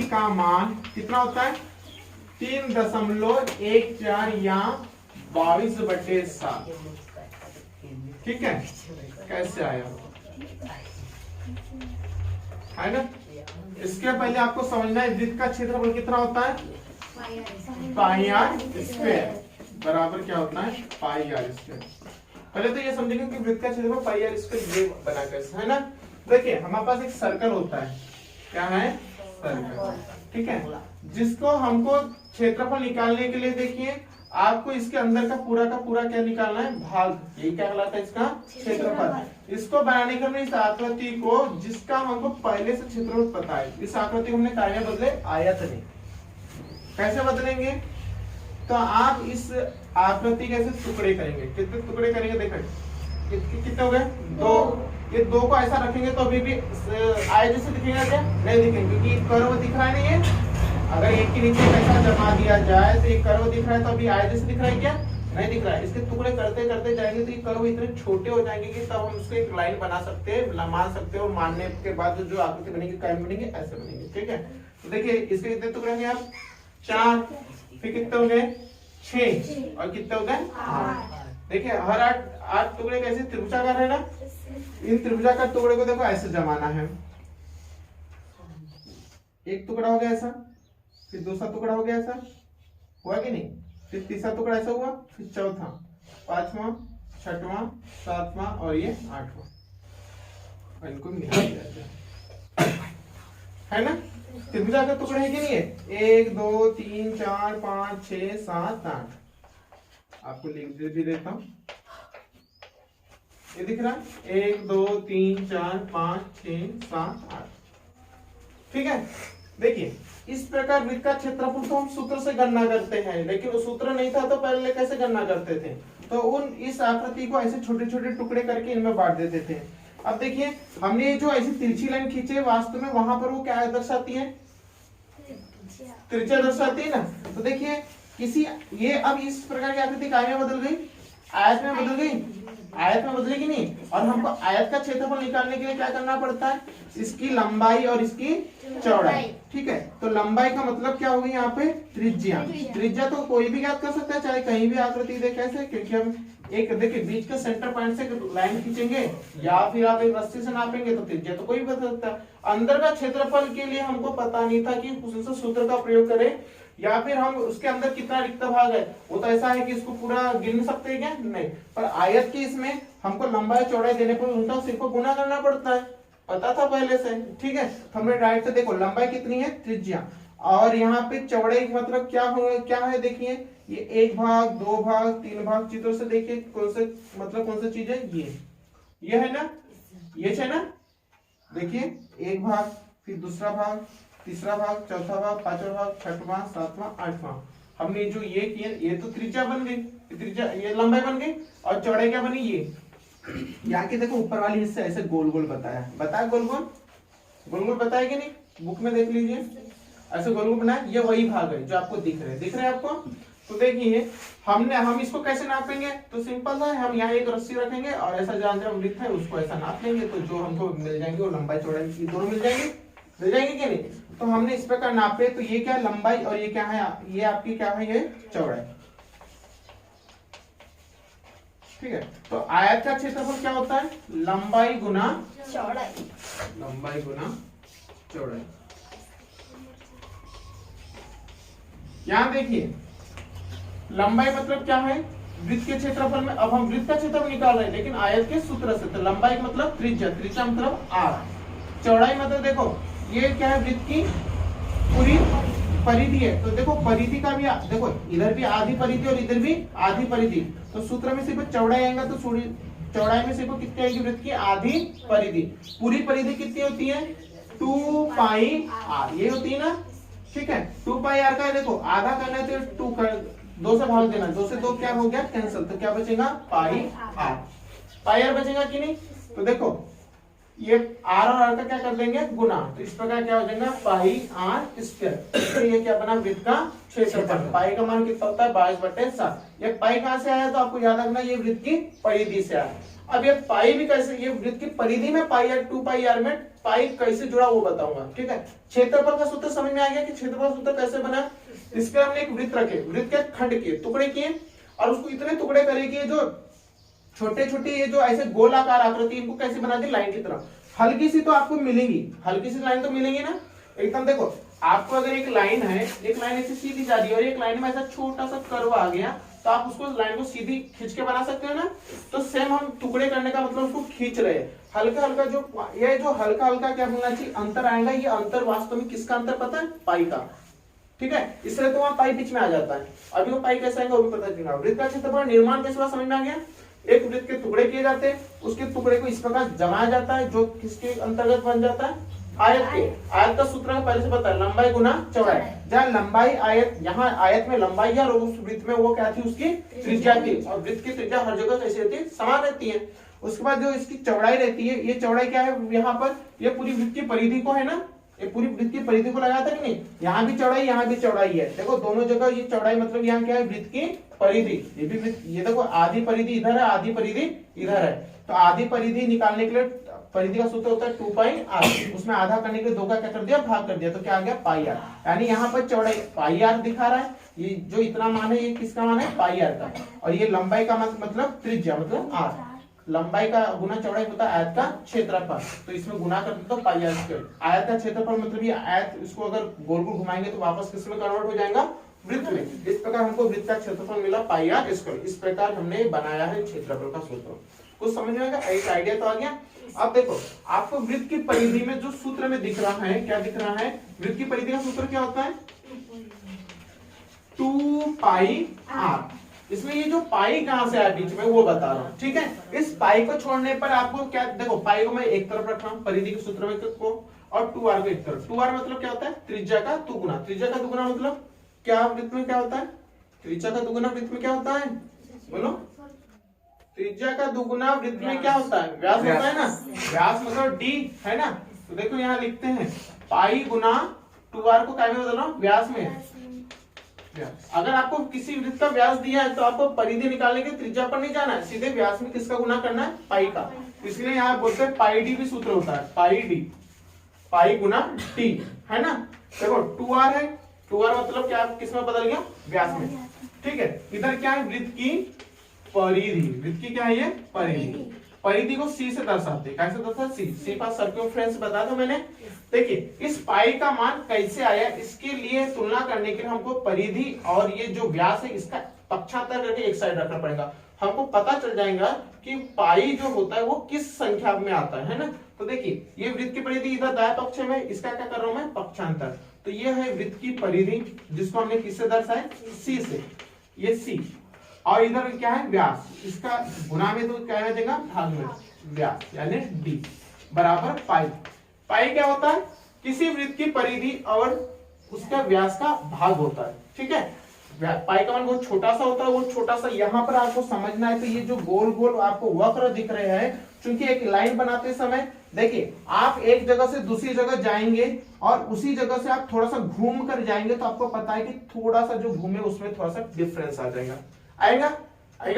का मान कितना होता है 3.14 या 22/7। ठीक है, कैसे आया है ना। इसके पहले आपको समझना है वृत्त का क्षेत्रफल कितना होता है पाई आर स्क्वायर बराबर क्या होता है पाई आर स्क्वायर। पहले तो ये समझेंगे कि वृत्त का क्षेत्रफल पाई आर स्क्वायर ये बना कैसे है ना। देखिए हमारे पास एक सर्कल होता है, क्या है सर्कल, ठीक है, जिसको हमको क्षेत्रफल निकालने के लिए देखिए आपको इसके अंदर का पूरा क्या निकालना है भाग, यही क्या कहलाता है इसका क्षेत्रफल। इसको बनाने के लिए इस आकृति को जिसका हमको पहले से क्षेत्रफल पता है, इस आकृति को हमने काय में बदले आयत में। कैसे बदलेंगे, तो आप इस आकृति के ऐसे टुकड़े करेंगे, कितने टुकड़े करेंगे देखो कितने हो गए दो। ये दो को ऐसा रखेंगे तो अभी भी आयत जैसे दिखेगा क्या, नहीं दिखेंगे क्योंकि कर्व दिख रहा है नहीं है। अगर एक के नीचे ऐसा जमा दिया जाए तो ये कर्व दिख रहा है, तो अभी आयत जैसे दिख रहा है क्या, नहीं दिख रहा है। इसके टुकड़े करते करते जाएंगे तो ये कर्व इतने छोटे हो जाएंगे कि तब हम उसको एक लाइन बना सकते हैं, मान सकते हैं, और मानने के बाद जो आकृति बनेगी कायम बनेंगे ऐसे बनेंगे। ठीक है, तो देखिए इसके कितने टुकड़े होंगे आप 4, फिर कितने हो गए 6 और कितने हो गए 8। देखिए हर 8 टुकड़े कैसे त्रिभुजाकार है ना, इन त्रिभुजाकार टुकड़े को देखो ऐसे जमाना है। एक टुकड़ा हो गया ऐसा, फिर दूसरा टुकड़ा हो गया ऐसा, हुआ कि नहीं, फिर तीसरा टुकड़ा ऐसा हुआ, फिर चौथा, पांचवा, छठवां, सातवां और ये 8वां। इनको मिला दिया है ना। त्रिभुजाकार टुकड़े है कि नहीं है, 1 2 3 4 5 6 7 8। आपको लिख भी देता हूं, ये दिख रहा है 1 2 3 4 5 6 7 8। ठीक है, देखिए इस प्रकार वृत्त का क्षेत्रफल तो हम सूत्र से गणना करते हैं, लेकिन वो सूत्र नहीं था तो पहले कैसे गणना करते थे, तो उन इस आकृति को ऐसे छोटे छोटे टुकड़े करके इनमें बांट देते थे। अब देखिए हमने जो ऐसी तिरछी लाइन खींचे वास्तव में वहां पर वो क्या दर्शाती है, त्रिज्या दर्शाती है ना। तो देखिए किसी ये अब इस प्रकार की आकृति काय में बदल गई, आयत में बदल गई, आयत में बदलेगी नहीं। और हमको आयत का क्षेत्रफल निकालने के लिए क्या करना पड़ता है, इसकी लंबाई और इसकी चौड़ाई। ठीक है, तो लंबाई का मतलब क्या होगी यहाँ पे त्रिज्या। त्रिज्या तो कोई भी ज्ञात कर सकता है, चाहे कहीं भी आकृति दे कैसे, क्योंकि हम एक देखिए बीच के सेंटर पॉइंट से लाइन खींचेंगे या फिर आप एक रस्सी से नापेंगे तो त्रिज्या तो कोई भी बता सकता है। अंदर का क्षेत्रफल के लिए हमको पता नहीं था कि उस सूत्र का प्रयोग करें या फिर हम उसके अंदर कितना रिक्त भाग है, वो तो ऐसा है कि इसको पूरा गिन सकते हैं क्या, नहीं। पर आयत के इसमें हमको लंबाई चौड़ाई देने पर उनका सिर्फ गुना करना पड़ता है, पता था पहले से। ठीक है, तो हमने राइट से देखो लंबाई कितनी है त्रिज्या, और यहाँ पे चौड़ाई मतलब क्या है देखिए, ये 1 भाग 2 भाग 3 भाग चित्रों से देखिए कौन से मतलब कौन सी चीज है, ये है ना, ये है ना। देखिए 1 भाग, फिर दूसरा भाग, तीसरा भाग, चौथा भाग, पांचवा भाग, छठवां, सातवां, आठवां। हमने जो ये किया ये तो त्रिज्या बन गई, त्रिज्या ये लंबाई बन गई, और चौड़ाई क्या बनी ये। यहाँ के देखो ऊपर वाली हिस्से ऐसे गोल गोल बताया गोल गोल बताया कि नहीं, बुक में देख लीजिए ऐसे गोल गोल बनाया, ये वही भाग है जो आपको दिख रहे हैं आपको। तो देखिए हम इसको कैसे नापेंगे, तो सिंपल है, हम यहाँ एक रस्सी रखेंगे और ऐसा जहाँ वृत्त है उसको ऐसा नाप लेंगे, तो जो हमको मिल जाएंगे वो लंबाई चौड़ाई दोनों मिल जाएंगे कि नहीं। तो हमने इस प्रकार नापे, तो ये क्या है लंबाई और ये क्या है, ये आपकी क्या है ये चौड़ाई। ठीक है, तो आयत का क्षेत्रफल क्या होता है, लंबाई गुना चौड़ाई, लंबाई गुना चौड़ाई। यहां देखिए लंबाई मतलब क्या है, वृत्त के क्षेत्रफल में, अब हम वृत्त का क्षेत्रफल निकाल रहे हैं लेकिन आयत के सूत्र से, तो लंबाई मतलब त्रिज्या मतलब r, चौड़ाई मतलब देखो ये क्या है वृत्त की पूरी परिधि है, तो देखो परिधि का भी देखो इधर भी आधी परिधि और इधर भी आधी परिधि, तो सूत्र में सिर्फ चौड़ाई आएगा, तो चौड़ाई में सिर्फ कितनी आएगी वृत्त की आधी परिधि। पूरी परिधि कितनी होती है 2 पाई r, ये होती है ना। ठीक है, 2 पाई r का है, देखो आधा करना है तो 2 से भाग देना, 2 से 2 क्या हो गया कैंसिल, तो क्या बचेगा पाई r बचेगा कि नहीं। तो देखो ये r और r का क्या कर देंगे गुना, तो इस प्रकार क्या हो जाएगा पाई r स्क्वायर। तो ये क्या बना वृत्त का क्षेत्रफल, पाई का मान कितना होता है 22/7। ये पाई कहां से आया, तो आपको याद रखना ये वृत्त की परिधि से आया। अब ये पाई भी कैसे, ये वृत्त की परिधि में पाई r 2 पाई r में पाई कैसे जुड़ा वो बताऊंगा, ठीक है। क्षेत्रफल का सूत्र समझ में आ गया कि क्षेत्रफल सूत्र कैसे बना। इसके हमने एक वृत्त रखे, वृत्त के खंड किए, टुकड़े किए और उसको इतने टुकड़े करे कि जो छोटे छोटे ये जो ऐसे गोलाकार आकृति इनको कैसे बना दी लाइन की तरह। हल्की सी तो आपको मिलेंगी, हल्की सी लाइन तो मिलेंगी ना एकदम। देखो आपको अगर एक लाइन है, एक लाइन ऐसे सीधी जा रही है और एक लाइन में ऐसा छोटा सा कर्व आ गया तो आप उसको लाइन को सीधी खींच के बना सकते हो ना। तो सेम हम टुकड़े करने का मतलब उसको खींच रहे हैं हल्का हल्का। जो हल्का हल्का क्या बोलना चाहिए अंतर आएगा, ये अंतर वास्तव में किसका अंतर पता है, पाई का, ठीक है। इसलिए तो वहां पाई बीच में आ जाता है। अभी वो पाई कैसे आएगा वो भी पता चलेगा। वृत्त का क्षेत्रफल निर्माण कैसे हुआ समझ में आ गया। एक वृत्त के टुकड़े किए जाते हैं, उसके टुकड़े को इस प्रकार जमाया जाता है जो किसके अंतर्गत बन जाता है, आयत के। आयत का सूत्र पहले से पता है, लंबाई गुना चौड़ाई। जहाँ लंबाई आयत, यहाँ आयत में लंबाई है और उस वृत्त में वो क्या थी उसकी त्रिज्या थी। और वृत्त की त्रिज्या हर जगह कैसी रहती है, समान रहती है। उसके बाद जो इसकी चौड़ाई रहती है, ये चौड़ाई क्या है यहाँ पर, ये पूरी वृत्त की परिधि को है ना, ये पूरी वृत्त की परिधि को लगाया था कि नहीं। यहाँ भी चौड़ाई, यहाँ भी चौड़ाई है। देखो दोनों जगह ये चौड़ाई मतलब यहाँ क्या है, वृत्त की परिधि। ये भी वृत्त, ये देखो आधी परिधि इधर है, आधी परिधि इधर है। तो आधी परिधि निकालने के लिए परिधि का सूत्र होता है 2πr। उसमें आधा करने के लिए 2 का क्या कर दिया, भाग कर दिया, तो क्या आ गया पाई आर। यानी यहाँ पर चौड़ाई पाई आर दिखा रहा है, ये जो इतना मान है ये किसका मान है, पाई आर का। और ये लंबाई का मतलब त्रिज्या मतलब आर। लंबाई का गुना चौड़ाई होता है आयत का क्षेत्रफल, तो इसमें गुना कर दो तो पाई आर स्क्वायर। आयत का क्षेत्रफल मतलब ये आयत, इसको अगर गोल गोल घुमाएंगे तो वापस किस में कन्वर्ट हो जाएगा, वृत्त में। इस प्रकार हमको वृत्त का क्षेत्रफल मिला पाई आर स्क्वायर। इस प्रकार हमने बनाया है क्षेत्रफल का सूत्र। कुछ समझ में आएगा, एक आइडिया तो आ गया। अब देखो आपको वृत्त की परिधि में जो सूत्र में दिख रहा है, क्या दिख रहा है, वृत्त की परिधि का सूत्र क्या होता है, 2πr। इसमें ये जो पाई कहां से आया बीच में वो बता रहा हूं, ठीक है। इस पाई को छोड़ने पर आपको क्या, देखो पाई को मैं एक तरफ रख रहा हूं परिधि के सूत्र में को, और 2r को एक तरफ। 2r मतलब क्या होता है, त्रिज्या का दुगुना। त्रिज्या का दुगुना मतलब क्या, वृत्त में क्या होता है, त्रिज्या का दुगुना वृत्त में क्या होता है, बोलो। त्रिज्या का दुगुना वृत्त में क्या होता है, व्यास होता है ना। व्यास मतलब d है ना। तो देखो यहाँ लिखते हैं पाई गुना 2r को क्या में बदल रहा हूं, व्यास में। अगर आपको किसी वृत्त का व्यास दिया है तो आपको परिधि निकालने के त्रिज्या पर नहीं जाना है, सीधे व्यास में किसका गुना करना है, पाई का। इसलिए यहाँ बोलते हैं पाई डी भी सूत्र होता है, पाई डी, पाई गुना टी, है ना। देखो 2r है, 2r मतलब क्या किसमें बदल गया, व्यास में, ठीक है। इधर क्या है, वृत्त की परिधि। वृत्त की क्या है ये, परिधि। परिधि को c से दर्शाते हैं, कैसे दर्शाते, c पर सर्कमफ्रेंस बता दो मैंने। देखिए इस पाई का मान कैसे आया, इसके लिए तुलना करने के लिए हमको परिधि और ये जो व्यास है इसका पक्षांतर करके एक साइड रखना पड़ेगा। हमको पता चल जाएगा कि पाई जो होता है वो किस संख्या में आता है ना। तो देखिए ये वृत्त की परिधि इधर दाएं पक्ष में, इसका क्या कर रहा हूं मैं, पक्षांतर। तो ये है वृत्त की परिधि जिसको हमने किससे दर्शाया, c से, ये c। और इधर क्या है, व्यास, इसका गुना में तो क्या हो जाएगा, भाग में, व्यास यानी d बराबर पाई। पाई क्या होता है, किसी वृत्त की परिधि और उसका व्यास का भाग होता है, ठीक है। पाई का मान बहुत छोटा सा होता है, वो छोटा सा यहाँ पर आपको समझना है। तो ये जो गोल गोल आपको वक्र दिख रहे हैं, क्योंकि एक लाइन बनाते समय देखिए आप एक जगह से दूसरी जगह जाएंगे और उसी जगह से आप थोड़ा सा घूम कर जाएंगे तो आपको पता है कि थोड़ा सा जो घूमे उसमें थोड़ा सा डिफरेंस आ जाएगा। आएगा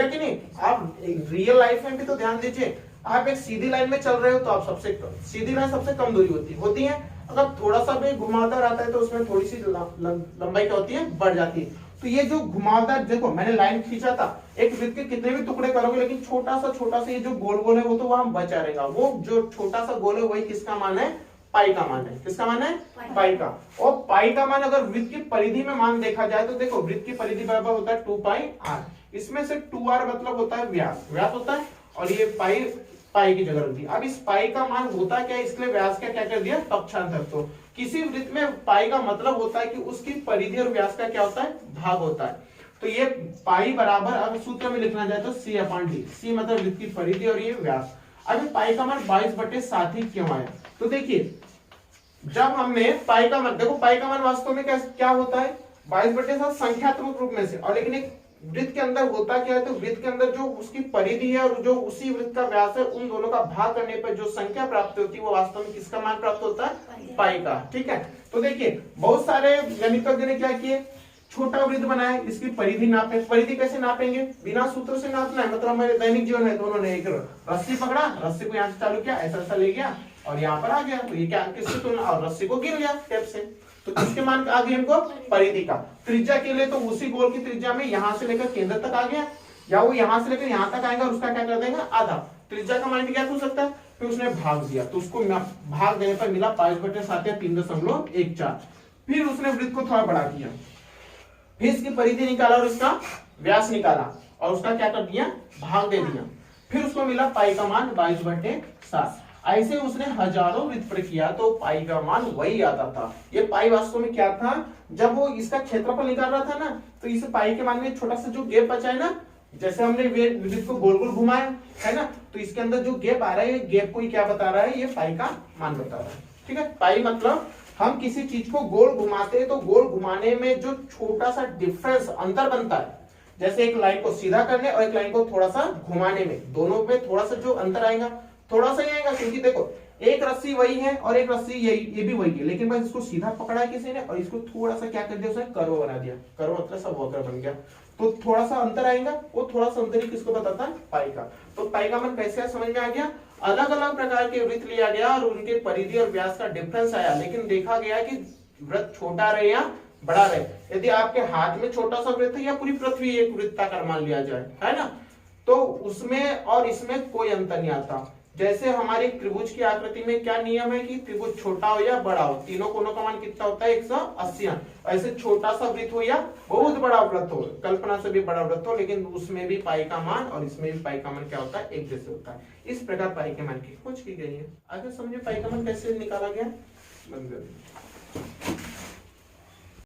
कि नहीं। आप रियल लाइफ में भी तो ध्यान दीजिए, आप एक सीधी लाइन में चल रहे हो तो आप सीधी लाइन सबसे कम दूरी होती है। अगर थोड़ा सा भी घुमावदार आता है तो उसमें थोड़ी सी लंबाई क्या होती है, बढ़ जाती है। तो ये जो घुमावदार, देखो मैंने लाइन खींचा था, एक वृत्त के कितने भी टुकड़े करोगे लेकिन छोटा सा ये जो गोल गोल है वो तो वहां बचा रहेगा। वो जो छोटा सा गोल है वही किसका मान है, पाई का मान है। किसका मान है, पाई का। और पाई का मान अगर वृत्त की परिधि में मान देखा जाए तो देखो वृत्त की परिधि बराबर होता है 2πr। इसमें से 2r मतलब होता है व्यास, व्यास होता है, और ये पाई की जगह रख दी। अब इस पाई का मान होता क्या है, इसलिए व्यास का क्या कर दिया, पक्षांतर। तो किसी वृत्त में पाई का मतलब होता है कि उसकी परिधि और व्यास का क्या होता है, भाग होता है। तो ये पाई बराबर, अब सूत्र में लिखना जाए तो c/d। c मतलब वृत्त की परिधि और ये व्यास। अब पाई का मान 22/7 ही क्यों आया, तो देखिए जब हमने पाई का मान, देखो पाई का मान वास्तव में क्या होता है, 22/7 संख्यात्मक रूप में से। और लेकिन एक वृत्त के अंदर होता क्या है, तो वृत्त के अंदर जो उसकी परिधि है और जो उसी वृत्त का व्यास है, उन दोनों का भाग करने पर जो संख्या प्राप्त होती है वो वास्तव में किसका मान प्राप्त होता है, पाई का, ठीक है। तो देखिए बहुत सारे गणितज्ञ ने क्या किए, छोटा वृत्त बनाए, इसकी परिधि नापे। परिधि कैसे नापेंगे, बिना सूत्र से नापना है। मतलब हमारे दैनिक जीवन है, दोनों ने एक रस्सी पकड़ा, रस्सी को यहाँ से चालू किया, ऐसा ऐसा ले गया, और यहाँ पर आ गया, तो ये क्या किससे तुलना, और रस्सी को गिर गया टेप से, तो किसके मान आ गए हमको, परिधि का। त्रिज्या के लिए तो उसी गोल की त्रिज्या में यहाँ से लेकर केंद्र तक आ गया, या वो यहाँ से लेकर यहाँ तक आएगा और उसका क्या कर देगा, आधा। त्रिज्या का मान भी ज्ञात हो सकता है, फिर उसने भाग दिया तो उसको भाग देने पर मिला 5/7 या 3.14। फिर उसने वृत्त को थोड़ा बड़ा किया, फिर इसकी परिधि निकाला और इसका व्यास निकाला और उसका क्या कर दिया, भाग दे दिया, फिर उसको मिला पाई का मान 22/7। ऐसे उसने हजारों वृत्त पर किया तो पाई का मान वही आता था। ये पाई वास्तव में क्या था, जब वो इसका क्षेत्रफल निकाल रहा था ना, तो इस पाई के मान में छोटा सा जो गैप बचा है ना, जैसे हमने वृत्त को गोल गोल घुमाया है ना, तो इसके अंदर जो गैप आ रहा है, ये गैप को क्या बता रहा है, ये पाई का मान बता रहा है। ठीक है, पाई मतलब हम किसी चीज को गोल घुमाते हैं तो गोल घुमाने में जो छोटा सा डिफरेंस अंतर बनता है, जैसे एक लाइन को सीधा करने और एक लाइन को थोड़ा सा घुमाने में, दोनों में थोड़ा सा जो अंतर आएगा, थोड़ा सा ही आएगा, क्योंकि देखो एक रस्सी वही है और एक रस्सी ये भी वही है, लेकिन बस इसको सीधा पकड़ा है किसी ने और इसको थोड़ा सा क्या कर दिया, उसने कर्व बना दिया, कर्व मतलब सब वक्र बन गया, तो थोड़ा सा अंतर आएगा, वो थोड़ा सा अंतर ही किसको बताता है, पाई का। तो पाई का मान कैसे समझ में आ गया, अलग अलग प्रकार के वृत्त लिया गया और उनके परिधि और व्यास का डिफरेंस आया, लेकिन देखा गया कि वृत्त छोटा रहे या बड़ा रहे। यदि आपके हाथ में छोटा सा वृत्त है या पूरी पृथ्वी एक वृत्ताकार मान लिया जाए, है ना, तो उसमें और इसमें कोई अंतर नहीं आता। जैसे हमारे त्रिभुज की आकृति में क्या नियम है कि त्रिभुज छोटा हो या बड़ा हो, तीनों कोनों का मान कितना होता है, 180। ऐसे छोटा सा वृत्त हो या बहुत बड़ा वृत्त हो, कल्पना से भी बड़ा वृत्त हो, लेकिन उसमें भी पाई का मान और इसमें भी पाई का मान क्या होता है, एक जैसे होता है। इस प्रकार पाई के मान की खोज की गई है। आगे समझे पाई का मान कैसे निकाला गया, बंद कर